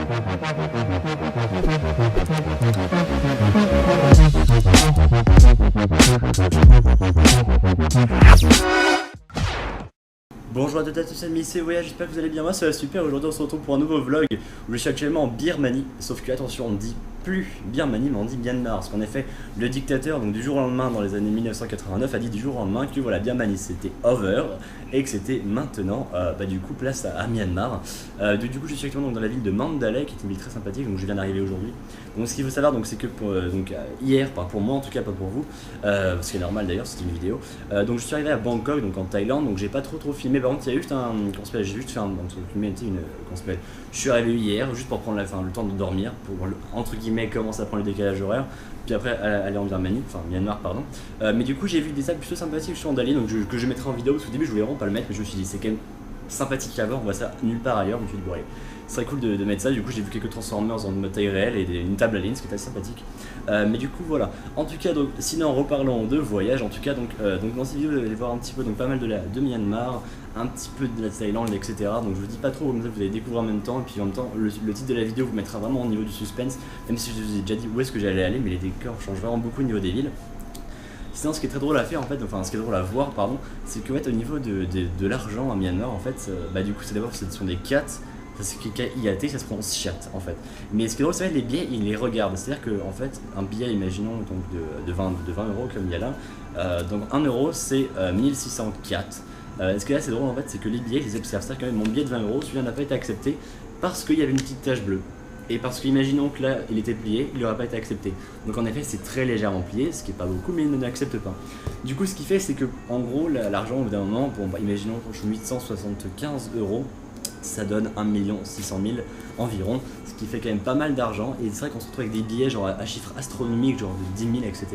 Bonjour à toutes et à tous amis, c'est Wea, j'espère que vous allez bien, moi ça va super. Aujourd'hui on se retrouve pour un nouveau vlog où je suis actuellement en Birmanie. Sauf que attention, on ne dit plus Birmanie mais on dit Myanmar. Parce qu'en effet le dictateur, donc du jour au lendemain dans les années 1989, a dit du jour au lendemain que voilà, Birmanie c'était over et que c'était maintenant du coup place à Myanmar. Du coup je suis actuellement dans la ville de Mandalay qui est une ville très sympathique, donc je viens d'arriver aujourd'hui. Donc ce qu'il faut savoir c'est que hier, pour moi en tout cas, pas pour vous, ce qui est normal d'ailleurs, c'était une vidéo. Donc je suis arrivé à Bangkok, donc en Thaïlande, donc j'ai pas trop filmé. Par contre il y a juste j'ai juste fait je suis arrivé hier juste pour prendre le temps de dormir, pour entre guillemets commencer à prendre le décalage horaire, puis après aller en Birmanie, enfin Myanmar pardon. Mais du coup j'ai vu des salles plutôt sympathiques, je suis en Dali, donc que je mettrai en vidéo, parce qu'au début je voulais vraiment pas le mettre, mais je me suis dit c'est quand même sympathique à voir, on voit ça nulle part ailleurs, je me suis dit bon allez, ce serait cool de mettre ça. Du coup j'ai vu quelques Transformers en mode taille réelle et une table à ligne, ce qui était assez sympathique. Mais du coup voilà, en tout cas donc sinon en reparlant de voyage, en tout cas donc dans cette vidéo vous allez voir un petit peu donc pas mal de Myanmar, un petit peu de la Thaïlande, etc. Donc je vous dis pas trop, comme ça vous allez découvrir en même temps, et puis en même temps le titre de la vidéo vous mettra vraiment au niveau du suspense, même si je vous ai déjà dit où est-ce que j'allais aller, mais les décors changent vraiment beaucoup au niveau des villes. Sinon ce qui est très drôle à faire en fait, enfin ce qui est drôle à voir pardon, c'est que au niveau de l'argent à Myanmar en fait, du coup c'est d'abord ce sont des kyats. C'est K-I-A-T, ça se prononce chiat en fait. Mais ce qui est drôle, c'est que les billets, ils les regardent. C'est-à-dire que en fait, un billet, imaginons donc de 20 euros comme il y a là, donc 1 euro c'est 1600 kyats. Ce que là c'est drôle en fait, c'est que les billets, ils les observent. C'est-à-dire que mon billet de 20 euros, celui-là n'a pas été accepté parce qu'il y avait une petite tache bleue. Et parce qu'imaginons que là il était plié, il n'aurait pas été accepté. Donc en effet c'est très légèrement plié, ce qui est pas beaucoup, mais il ne l'accepte pas. Du coup ce qui fait c'est que en gros l'argent au bout d'un moment, imaginons que je suis 875 euros, ça donne 1 600 000 environ, ce qui fait quand même pas mal d'argent. Et c'est vrai qu'on se retrouve avec des billets genre à chiffres astronomiques, genre de 10 000, etc.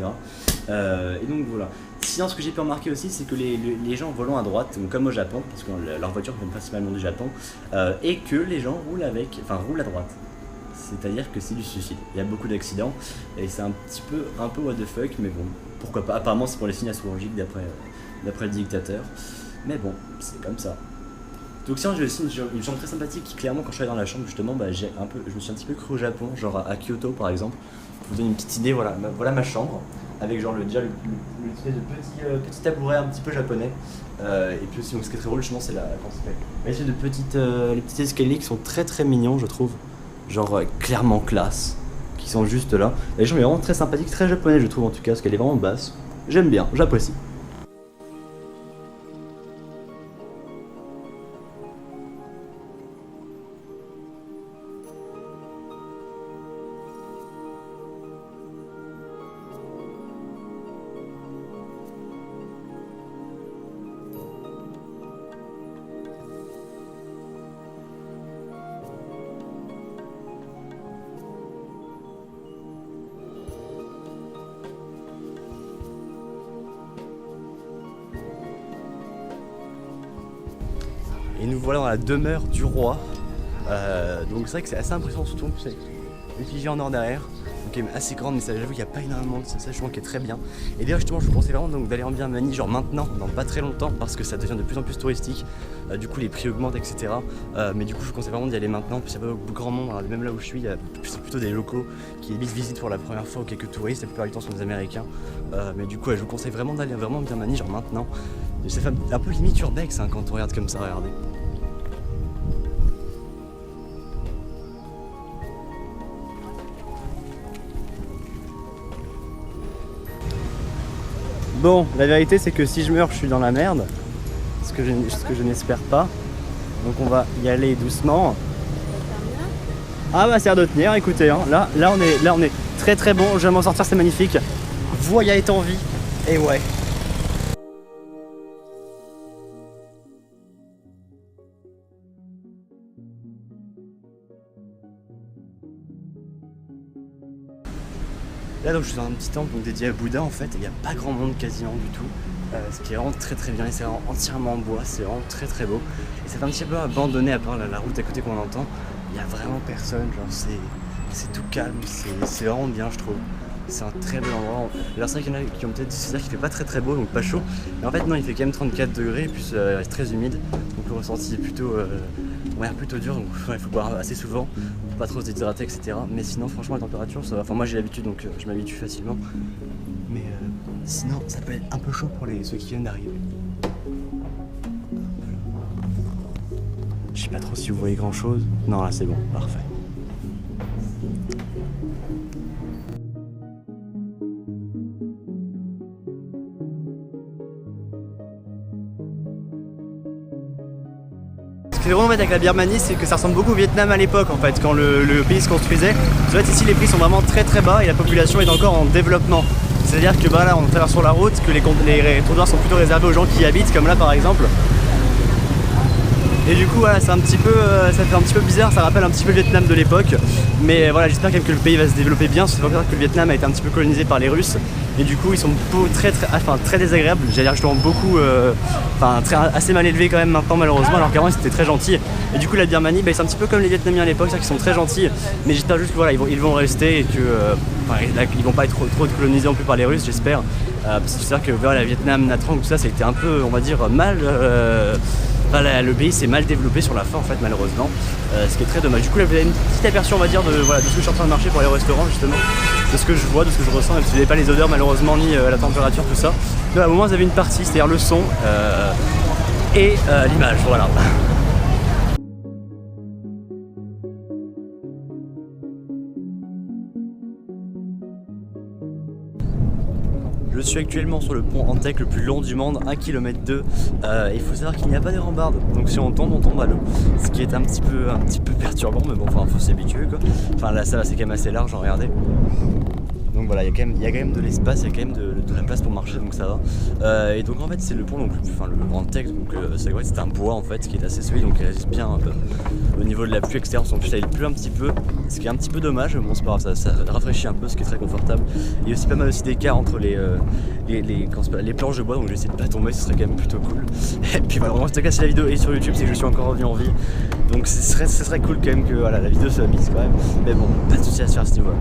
Et donc voilà. Sinon ce que j'ai pu remarquer aussi, c'est que les gens volant à droite, donc comme au Japon, parce que leurs voitures viennent principalement du Japon, et que les gens roulent roulent à droite. C'est-à-dire que c'est du suicide. Il y a beaucoup d'accidents et c'est un peu what the fuck, mais bon, pourquoi pas. Apparemment c'est pour les signes astrologiques d'après le dictateur. Mais bon, c'est comme ça. Donc sinon j'ai aussi une chambre très sympathique qui clairement quand je suis allé dans la chambre justement je me suis un petit peu cru au Japon, genre à Kyoto par exemple. Pour vous donner une petite idée, voilà ma chambre, avec genre le petit tabouret un petit peu japonais. Et puis aussi donc, ce qui est très drôle justement c'est les petits escaliers qui sont très très mignons je trouve. Genre clairement classe, qui sont juste là. La chambre est vraiment très sympathique, très japonais je trouve en tout cas, parce qu'elle est vraiment basse. J'aime bien, j'apprécie. Et nous voilà dans la demeure du roi. Donc c'est vrai que c'est assez impressionnant, surtout en plus avec l'effigie en or derrière. Donc elle est assez grande, mais j'avoue qu'il n'y a pas énormément de ça, je trouve qu'elle est très bien. Et d'ailleurs justement je vous conseille vraiment d'aller en Birmanie genre maintenant, dans pas très longtemps, parce que ça devient de plus en plus touristique. Du coup les prix augmentent, etc. Mais du coup je vous conseille vraiment d'y aller maintenant, parce qu'il n'y a pas beaucoup grand monde. Alors, même là où je suis, il y a plutôt des locaux qui visitent pour la première fois, ou quelques touristes, la plupart du temps sont des Américains. Mais du coup je vous conseille vraiment d'aller vraiment en Birmanie genre maintenant. Ça fait un peu limite urbex hein, quand on regarde comme ça, regardez. Bon, la vérité c'est que si je meurs, je suis dans la merde, ce que je n'espère pas. Donc on va y aller doucement. Ah bah ça a l'air de tenir, écoutez, hein. Là on est très très bon, je vais m'en sortir, c'est magnifique. Voya est en vie, et ouais. Là donc je suis dans un petit temple donc, dédié à Bouddha en fait, et il n'y a pas grand monde quasiment du tout, ce qui est vraiment très très bien, et c'est entièrement en bois, c'est vraiment très très beau. Et c'est un petit peu abandonné à part la route à côté qu'on entend, il n'y a vraiment personne, genre c'est tout calme, c'est vraiment bien je trouve. C'est un très bel endroit. Alors c'est vrai qu'il y en a qui ont peut-être dit c'est ça qu'il fait pas très très beau, donc pas chaud. Mais en fait non, il fait quand même 34 degrés, et puis c'est très humide, donc le ressenti est plutôt ont l'air plutôt durs, donc il faut boire assez souvent, pour pas trop se déshydrater, etc. Mais sinon, franchement, la température, ça va. Enfin, moi j'ai l'habitude, donc je m'habitue facilement. Mais sinon, ça peut être un peu chaud pour ceux qui viennent d'arriver. Je sais pas trop si vous voyez grand chose. Non, là c'est bon, parfait. Ce qui est drôle en fait avec la Birmanie, c'est que ça ressemble beaucoup au Vietnam à l'époque en fait, quand le pays se construisait. En fait ici les prix sont vraiment très très bas et la population est encore en développement. C'est-à-dire que bah, là on traverse sur la route, que les trottoirs sont plutôt réservés aux gens qui y habitent, comme là par exemple. Et du coup voilà, c'est un petit peu, ça fait un petit peu bizarre, ça rappelle un petit peu le Vietnam de l'époque. Mais voilà, j'espère quand même que le pays va se développer bien, c'est pas pour dire que le Vietnam a été un petit peu colonisé par les Russes. Et du coup ils sont très désagréables, j'allais dire justement beaucoup, assez mal élevés quand même maintenant malheureusement, alors qu'avant ils étaient très gentils. Et du coup la Birmanie, bah, c'est un petit peu comme les Vietnamiens à l'époque, c'est-à-dire qu'ils sont très gentils, mais j'espère juste que voilà, ils vont rester et que ils vont pas être trop colonisés non plus par les Russes, j'espère. Parce que c'est sûr que voilà, le Vietnam, Nha Trang, tout ça, ça a été un peu, on va dire, mal. Le pays s'est mal développé sur la fin en fait malheureusement, ce qui est très dommage. Du coup là vous avez une petite aperçu on va dire de ce que je suis en train de marcher pour aller au restaurant justement, de ce que je vois, de ce que je ressens, même si vous n'avez pas les odeurs malheureusement ni la température tout ça. Là au moins vous avez une partie, c'est-à-dire le son et l'image, voilà. Je suis actuellement sur le pont Antec le plus long du monde, 1,2 km. Il faut savoir qu'il n'y a pas de rambarde, donc si on tombe à l'eau. Ce qui est un petit peu perturbant, mais bon, enfin, faut s'habituer quoi. Enfin là, ça va, c'est quand même assez large, regardez. Donc voilà, il y a quand même de l'espace, il y a quand même de la place pour marcher, donc ça va. Et donc en fait c'est le pont, donc, le Antec, donc c'est un bois en fait qui est assez solide, donc il résiste bien au niveau de la pluie externe. En plus là il pleut un petit peu, ce qui est un petit peu dommage, mais bon c'est pas grave, ça rafraîchit un peu, ce qui est très confortable. Il y a aussi pas mal aussi d'écart entre les planches de bois, donc je vais essayer de pas tomber, ce serait quand même plutôt cool. Et puis voilà, en tout cas si la vidéo est sur YouTube, c'est que je suis encore revenu en vie, donc ce serait cool quand même que voilà, la vidéo soit mise quand même. Mais bon, pas de soucis à se faire à ce niveau-là.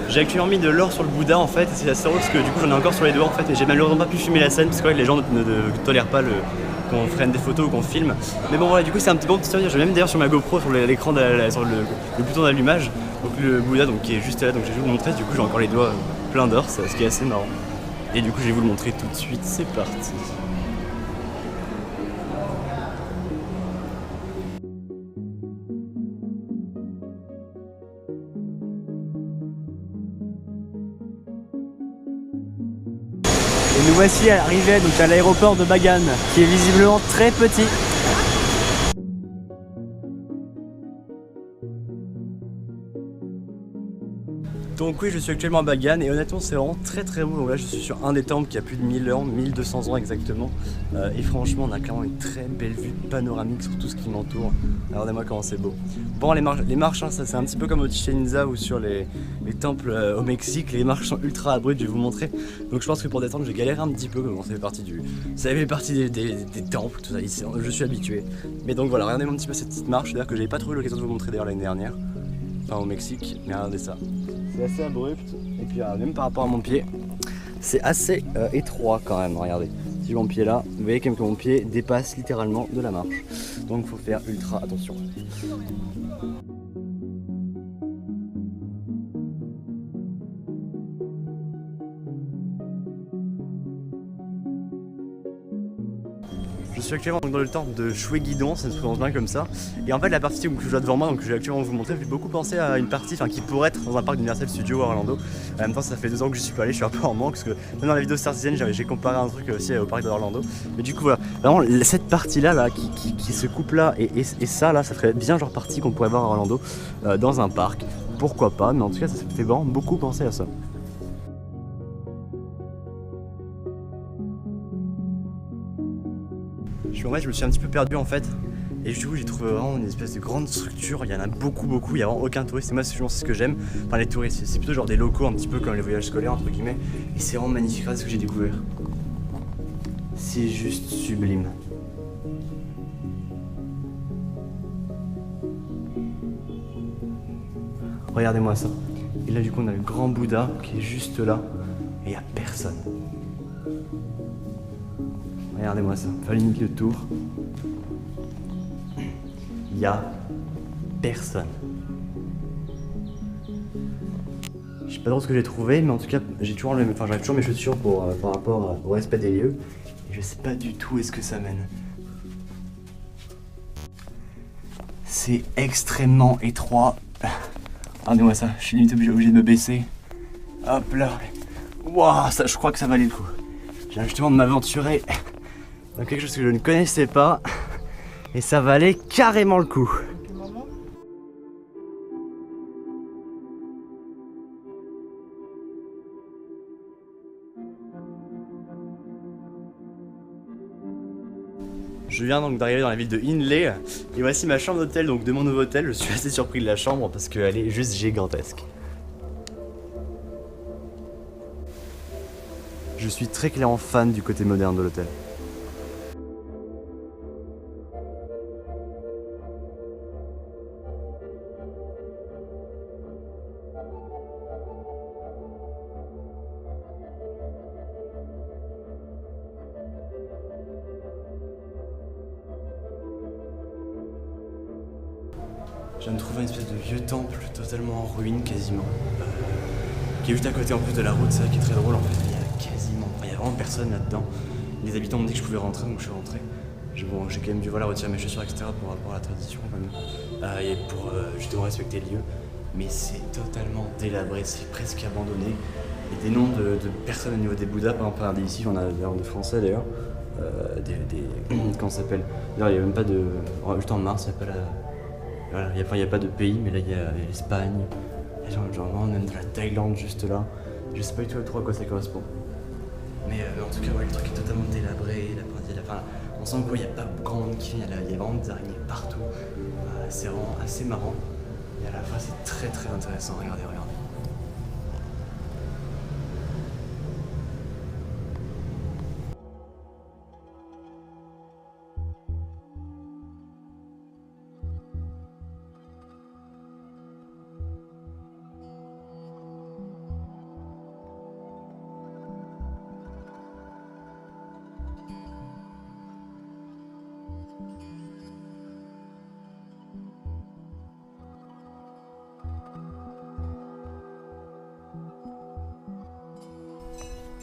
J'ai actuellement mis de l'or sur le Bouddha en fait, et c'est assez drôle parce que du coup j'en ai encore sur les doigts en fait, et j'ai malheureusement pas pu filmer la scène parce que les gens ne tolèrent pas qu'on freine des photos ou qu'on filme. Mais bon voilà, du coup c'est un petit petit souvenir. J'ai même d'ailleurs sur ma GoPro, sur l'écran, sur le bouton d'allumage, donc le Bouddha donc, qui est juste là, donc je vais vous le montrer. Du coup j'ai encore les doigts pleins d'or, ce qui est assez marrant. Et du coup je vais vous le montrer tout de suite, c'est parti. Et nous voici arrivés donc à l'aéroport de Bagan, qui est visiblement très petit. Donc oui, je suis actuellement à Bagan et honnêtement c'est vraiment très beau. Donc là je suis sur un des temples qui a plus de 1000 ans, 1200 ans exactement. Et franchement on a clairement une très belle vue panoramique sur tout ce qui m'entoure. Regardez-moi comment c'est beau. Bon les marches hein, ça c'est un petit peu comme au Chichén Itzá ou sur les temples au Mexique. Les marches sont ultra abruptes, je vais vous montrer. Donc je pense que pour descendre je vais galérer un petit peu, mais bon ça fait partie des temples, tout ça ici, je suis habitué. Mais donc voilà, regardez un petit peu cette petite marche, d'ailleurs que j'avais pas trouvé l'occasion de vous montrer d'ailleurs l'année dernière. Enfin au Mexique, mais regardez ça. C'est assez abrupt, et puis même par rapport à mon pied, c'est assez étroit quand même, regardez. Si j'ai mon pied là, vous voyez quand même que mon pied dépasse littéralement de la marche. Donc il faut faire ultra attention. Je suis actuellement dans le temple de Shwe Guidon, ça se prononce bien comme ça. Et en fait la partie que je vois devant moi, donc je vais actuellement vous montrer, fait beaucoup penser à une partie qui pourrait être dans un parc d'Universal Studios à Orlando. En même temps ça fait 2 ans que je suis pas allé, je suis un peu en manque parce que même dans la vidéo Star Citizen j'ai comparé un truc aussi au parc d'Orlando. Mais du coup voilà, vraiment cette partie là qui se coupe là et ça là, ça ferait bien genre partie qu'on pourrait voir à Orlando dans un parc. Pourquoi pas, mais en tout cas ça fait vraiment beaucoup penser à ça. Je me suis un petit peu perdu en fait, et du coup j'ai trouvé vraiment une espèce de grande structure. Il y en a beaucoup, il n'y a vraiment aucun touriste, et moi c'est ce que j'aime. Enfin les touristes, c'est plutôt genre des locaux, un petit peu comme les voyages scolaires entre guillemets, et c'est vraiment magnifique. Regardez ce que j'ai découvert, c'est juste sublime. Regardez-moi ça. Et là du coup on a le grand Bouddha qui est juste là. Et il n'y a personne. Regardez-moi ça. Enfin limite le tour. Il n'y a personne. Je sais pas trop ce que j'ai trouvé, mais en tout cas j'ai toujours j'arrive toujours mes chaussures par rapport au respect des lieux. Et je sais pas du tout où est-ce que ça mène. C'est extrêmement étroit. Regardez-moi ça, je suis limite obligé de me baisser. Hop là. Waouh, ça, je crois que ça valait le coup. J'ai justement de m'aventurer dans quelque chose que je ne connaissais pas. Et ça valait carrément le coup. Je viens donc d'arriver dans la ville de Inlé et voici ma chambre d'hôtel, donc de mon nouveau hôtel. Je suis assez surpris de la chambre parce qu'elle est juste gigantesque. Je suis très clairement fan du côté moderne de l'hôtel. Je viens de trouver une espèce de vieux temple totalement en ruine quasiment, qui est juste à côté en plus de la route, ça qui est très drôle en fait. Il y a vraiment personne là-dedans. Les habitants m'ont dit que je pouvais rentrer, donc je suis rentré. J'ai quand même dû retirer mes chaussures etc. pour rapport à la tradition quand même. Et pour justement respecter le lieu. Mais c'est totalement délabré, c'est presque abandonné. Il y a des noms de personnes au niveau des Bouddhas, par exemple ici, on a d'ailleurs de français d'ailleurs. Comment ça s'appelle? D'ailleurs il n'y a même pas de. Juste en mars, il n'y a pas la. Voilà, il n'y a pas de pays, mais là il y a l'Espagne, genre même de la Thaïlande juste là. Je sais pas du tout trop à quoi ça correspond. Mais en tout cas, ouais, le truc est totalement délabré. On sent qu'il n'y a pas grand monde qui vient, il y a vraiment des araignées partout. C'est vraiment assez marrant. Et à la fois, c'est très très intéressant. Regardez.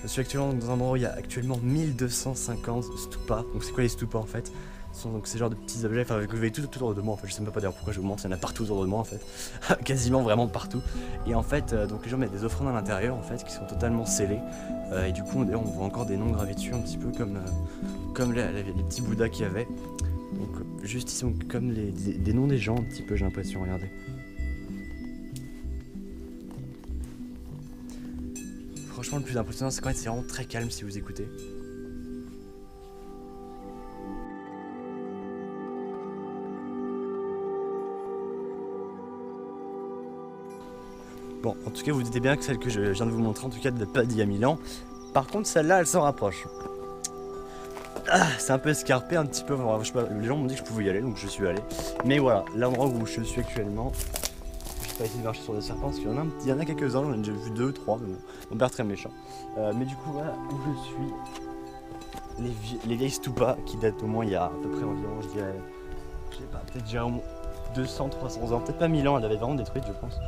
Je suis actuellement dans un endroit où il y a actuellement 1250 stupas. Donc c'est quoi les stupas en fait? Ce sont donc ces genres de petits objets que vous voyez tout autour de moi en fait. Je sais même pas dire pourquoi je vous montre, il y en a partout autour de moi en fait. Quasiment vraiment partout. Et en fait, donc les gens mettent des offrandes à l'intérieur en fait qui sont totalement scellées. Et du coup on voit encore des noms gravés dessus un petit peu comme les petits Bouddhas qu'il y avait. Donc juste ici comme des noms des gens un petit peu, j'ai l'impression, regardez. Franchement, le plus impressionnant, c'est quand même c'est vraiment très calme si vous écoutez. Bon, en tout cas, vous vous doutez bien que celle que je viens de vous montrer, en tout cas, ne date pas d'il y a 1000 ans. Par contre, celle-là, elle s'en rapproche. C'est un peu escarpé, un petit peu. Je sais pas, les gens m'ont dit que je pouvais y aller, donc je suis allé. Mais voilà, l'endroit où je suis actuellement. Je vais pas essayer de marcher sur des serpents parce qu'il y en a quelques-uns, j'en ai déjà vu 2, 3, mais bon, mon père est très méchant. Mais du coup, voilà où je suis, les vieilles stupas qui datent au moins il y a à peu près environ, je sais pas, peut-être déjà au moins 200, 300 ans, peut-être pas 1000 ans, elle avait vraiment détruite, je pense,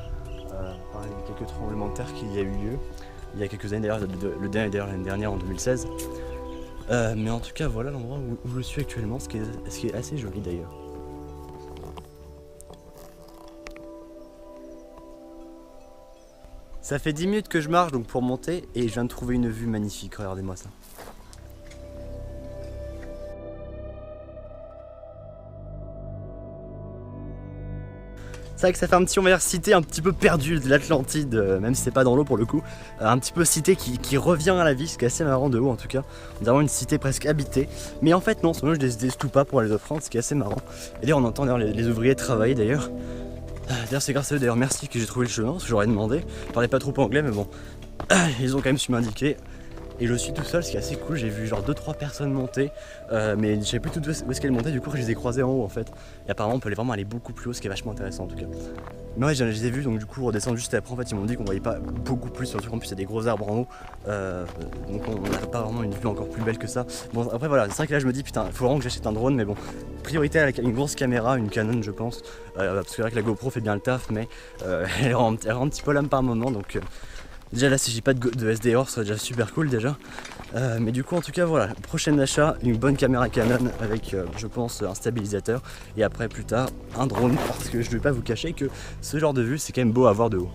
par les quelques tremblements de terre qu'il y a eu lieu il y a quelques années, d'ailleurs, le dernier d'ailleurs l'année dernière en 2016. Mais en tout cas, voilà l'endroit où je suis actuellement, ce qui est assez joli d'ailleurs. Ça fait 10 minutes que je marche donc pour monter et je viens de trouver une vue magnifique, regardez-moi ça. C'est vrai que ça fait un petit, on va dire, cité un petit peu perdue de l'Atlantide, même si c'est pas dans l'eau pour le coup. Un petit peu cité qui revient à la vie, ce qui est assez marrant de haut en tout cas. On dirait vraiment une cité presque habitée. Mais en fait non, c'est juste des stupas pour les offrandes, ce qui est assez marrant. Et d'ailleurs on entend d'ailleurs les ouvriers travailler d'ailleurs. D'ailleurs c'est grâce à eux, d'ailleurs merci que j'ai trouvé le chemin, parce que j'aurais demandé. Je parlais pas trop anglais mais bon, ils ont quand même su m'indiquer. Et je suis tout seul, ce qui est assez cool. J'ai vu genre 2-3 personnes monter, mais je savais plus tout où est-ce qu'elles montaient. Du coup, je les ai croisées en haut en fait. Et apparemment, on peut vraiment aller beaucoup plus haut, ce qui est vachement intéressant en tout cas. Mais ouais, je les ai vus, donc du coup, redescendre juste après. En fait, ils m'ont dit qu'on voyait pas beaucoup plus, surtout qu'en plus, il y a des gros arbres en haut. Donc, on n'a pas vraiment une vue encore plus belle que ça. Bon, après, voilà, c'est vrai que là, je me dis, putain, il faut vraiment que j'achète un drone, mais bon, priorité à une grosse caméra, une Canon, je pense. Parce que là, que la GoPro fait bien le taf, mais elle rend un petit peu l'âme par moment. Donc, déjà là, si j'ai pas de SDR, ce serait déjà super cool déjà. Mais du coup, en tout cas, voilà, prochain achat, une bonne caméra Canon avec, je pense, un stabilisateur. Et après, plus tard, un drone, parce que je ne vais pas vous cacher que ce genre de vue, c'est quand même beau à voir de haut.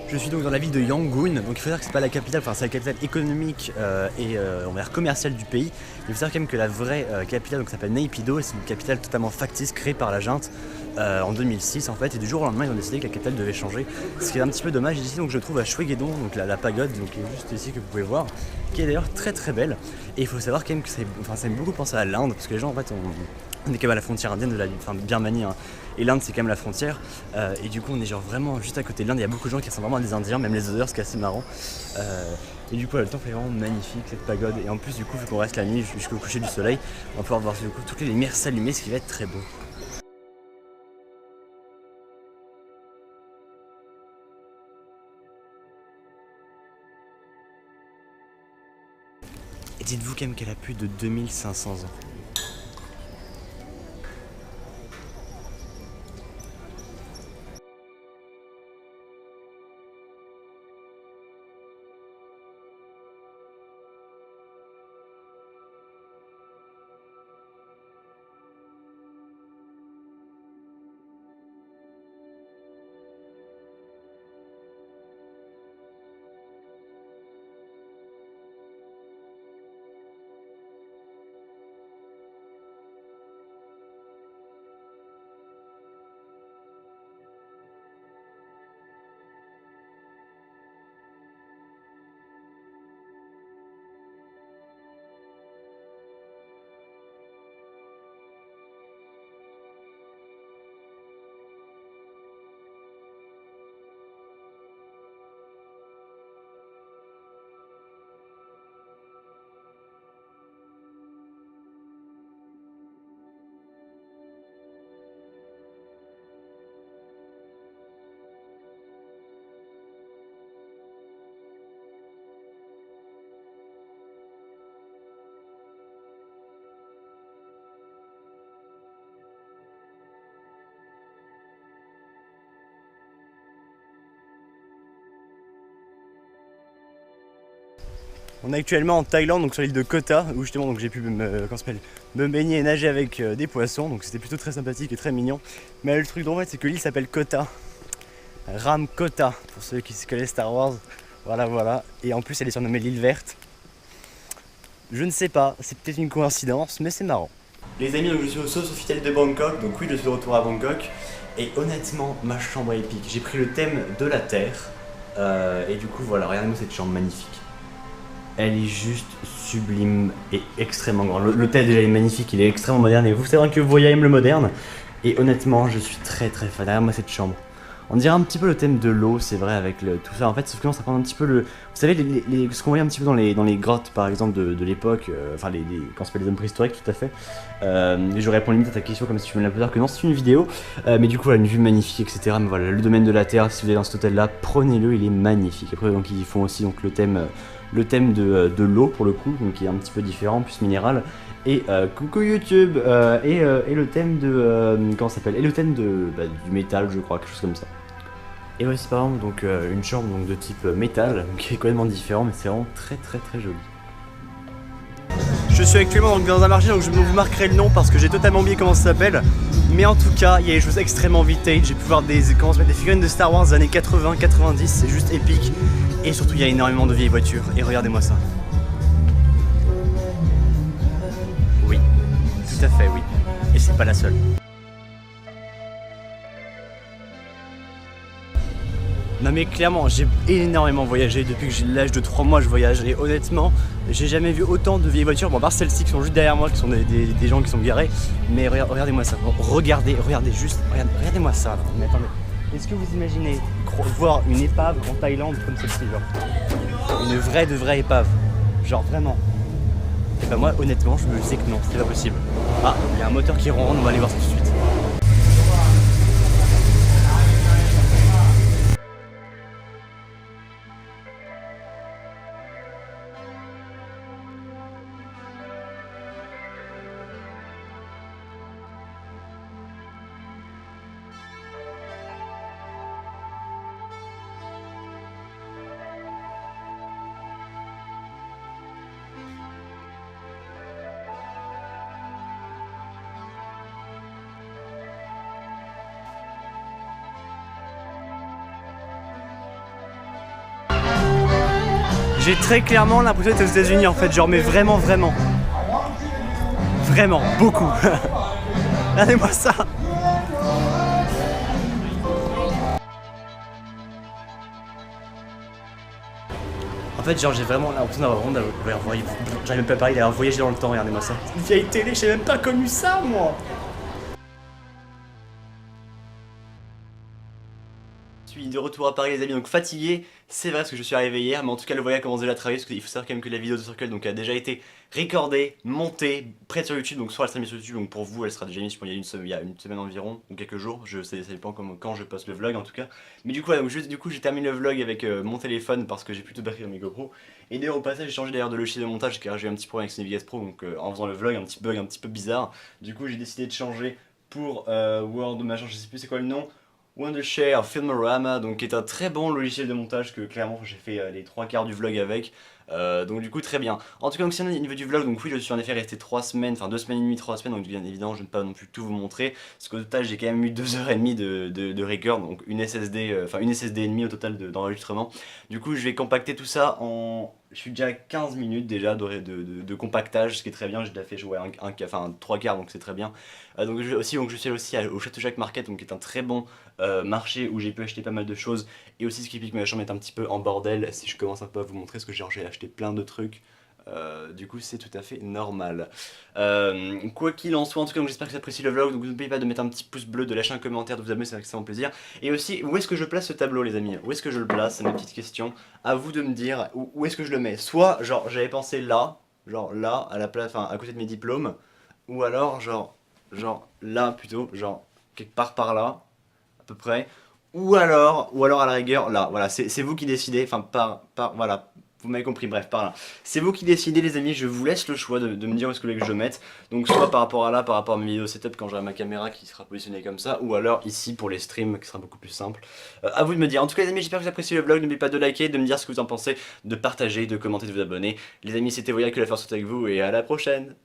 Je suis donc dans la ville de Yangon, donc il faut dire que c'est pas la capitale, enfin c'est la capitale économique et on va dire commerciale du pays. Il faut savoir quand même que la vraie capitale donc s'appelle Naypyidaw et c'est une capitale totalement factice créée par la junte en 2006 en fait, et du jour au lendemain ils ont décidé que la capitale devait changer, ce qui est un petit peu dommage. Ici donc je trouve à Shwedagon, donc la pagode donc qui est juste ici que vous pouvez voir, qui est d'ailleurs très très belle. Et il faut savoir quand même que ça me beaucoup penser à l'Inde, parce que les gens en fait on est quand même à la frontière indienne de de Birmanie, hein. Et l'Inde c'est quand même la frontière, et du coup on est genre vraiment juste à côté de l'Inde. Il y a beaucoup de gens qui ressemblent vraiment à des Indiens, même les odeurs, ce qui est assez marrant. Et du coup le temps est vraiment magnifique cette pagode, et en plus du coup vu qu'on reste la nuit jusqu'au coucher du soleil, on va pouvoir voir du coup toutes les lumières s'allumer, ce qui va être très beau. Et dites-vous quand même qu'elle a plus de 2500 ans. On est actuellement en Thaïlande, donc sur l'île de Koh Ta, où justement donc j'ai pu me baigner et nager avec des poissons, donc c'était plutôt très sympathique et très mignon. Mais le truc drôle en fait, c'est que l'île s'appelle Koh Ta, Ram Koh Ta, pour ceux qui se connaissent Star Wars. Voilà, et en plus elle est surnommée l'île verte. Je ne sais pas, c'est peut-être une coïncidence, mais c'est marrant. Les amis, donc je suis au Sofitel de Bangkok, donc oui je suis de retour à Bangkok. Et honnêtement, ma chambre est épique. J'ai pris le thème de la Terre, et du coup voilà, regardez-moi cette chambre magnifique. Elle est juste sublime et extrêmement grande. L'hôtel déjà est magnifique, il est extrêmement moderne. Et vous savez que vous voyez aime le moderne. Et honnêtement, je suis très très fan. Derrière moi cette chambre. On dirait un petit peu le thème de l'eau, c'est vrai, avec tout ça. En fait, sauf que ça prend un petit peu le. Vous savez, ce qu'on voyait un petit peu dans les grottes, par exemple, de l'époque, enfin, quand on s'appelle les hommes préhistoriques, tout à fait. Je réponds limite à ta question comme si tu me l'avais que non, c'est une vidéo. Mais du coup, voilà, une vue magnifique, etc. Mais voilà, le domaine de la Terre, si vous allez dans cet hôtel-là, prenez-le, il est magnifique. Après, donc, ils font aussi donc, le thème de l'eau, pour le coup, donc, qui est un petit peu différent, plus minéral. Et coucou YouTube, et le thème de comment ça s'appelle, et le thème du métal, je crois, quelque chose comme ça. Et ouais, c'est par exemple donc une chambre donc, de type métal, qui est complètement différent, mais c'est vraiment très très très joli. Je suis actuellement donc, dans un marché, donc je vous marquerai le nom parce que j'ai totalement oublié comment ça s'appelle. Mais en tout cas, il y a des choses extrêmement vintage. J'ai pu voir des figurines de Star Wars des années 80-90, c'est juste épique. Et surtout, il y a énormément de vieilles voitures. Et regardez-moi ça. Oui, suis pas la seule. Non mais clairement, j'ai énormément voyagé depuis que j'ai l'âge de 3 mois, je voyage et honnêtement, j'ai jamais vu autant de vieilles voitures, bon à part celles-ci qui sont juste derrière moi, qui sont des gens qui sont garés, mais regardez-moi ça, regardez-moi ça là. Mais attendez, est-ce que vous imaginez voir une épave en Thaïlande comme celle-ci, genre une vraie épave, genre vraiment? Et bah moi honnêtement, je me sais que non, c'est pas possible. Ah, il y a un moteur qui ronronne, on va aller voir ça tout de suite. J'ai très clairement l'impression d'être aux États-Unis en fait, genre mais vraiment, beaucoup. Regardez-moi ça. En fait, genre j'ai vraiment l'impression j'arrive même pas à parler, d'avoir voyagé dans le temps, regardez-moi ça. Une vieille télé, j'ai même pas connu ça moi. Je suis de retour à Paris les amis, donc fatigué, c'est vrai parce que je suis arrivé hier, mais en tout cas le voyage commence déjà à travailler parce qu'il faut savoir quand même que la vidéo de Circle donc, a déjà été recordée, montée, prête sur YouTube, donc soit elle sera mise sur YouTube, donc pour vous elle sera déjà mise je pense, il y a une semaine environ, ou quelques jours, je sais, ça dépend quand je poste le vlog en tout cas. Mais du coup, voilà, donc, j'ai terminé le vlog avec mon téléphone parce que j'ai plutôt batterie dans mes GoPro. Et d'ailleurs au passage j'ai changé d'ailleurs de logiciel de montage car j'ai eu un petit problème avec Cinevigas Pro, donc en faisant le vlog, un petit bug un petit peu bizarre. Du coup j'ai décidé de changer pour Word machin, je sais plus c'est quoi le nom. Wondershare Filmorama, donc qui est un très bon logiciel de montage que clairement j'ai fait les 3 quarts du vlog avec. Donc du coup très bien. En tout cas donc si on est au niveau du vlog, donc oui je suis en effet resté 3 semaines, enfin 2 semaines et demie, 3 semaines, donc bien évidemment je ne vais pas non plus tout vous montrer. Parce qu'au total j'ai quand même eu 2h30 de record, donc une SSD, enfin une SSD et demie au total d'enregistrement. Du coup je vais compacter tout ça en... Je suis déjà à 15 minutes déjà de compactage, ce qui est très bien, j'ai déjà fait jouer enfin 3 quarts donc c'est très bien. Donc je suis aussi au Château Jacques Market, donc qui est un très bon marché où j'ai pu acheter pas mal de choses. Et aussi ce qui pique ma chambre est un petit peu en bordel, si je commence un peu à vous montrer, parce que j'ai acheté plein de trucs. Du coup c'est tout à fait normal. Quoi qu'il en soit, en tout cas j'espère que vous appréciez le vlog, donc n'oubliez pas de mettre un petit pouce bleu, de lâcher un commentaire, de vous abonner, c'est avec ça mon plaisir. Et aussi, où est-ce que je place ce tableau les amis? Où est-ce que je le place? C'est ma petite question. À vous de me dire où est-ce que je le mets. Soit genre j'avais pensé là, genre là, à la place, enfin à côté de mes diplômes, ou alors genre là plutôt, genre quelque part par là, à peu près. Ou alors à la rigueur là, voilà, c'est vous qui décidez, enfin voilà. Vous m'avez compris, bref, par là. C'est vous qui décidez les amis, je vous laisse le choix de me dire où est-ce que vous voulez que je le mette. Donc soit par rapport à là, par rapport à mes vidéos setup quand j'aurai ma caméra qui sera positionnée comme ça, ou alors ici pour les streams qui sera beaucoup plus simple. À vous de me dire. En tout cas les amis, j'espère que vous appréciez le vlog, n'oubliez pas de liker, de me dire ce que vous en pensez, de partager, de commenter, de vous abonner. Les amis, c'était Voya, que la force soit avec vous et à la prochaine.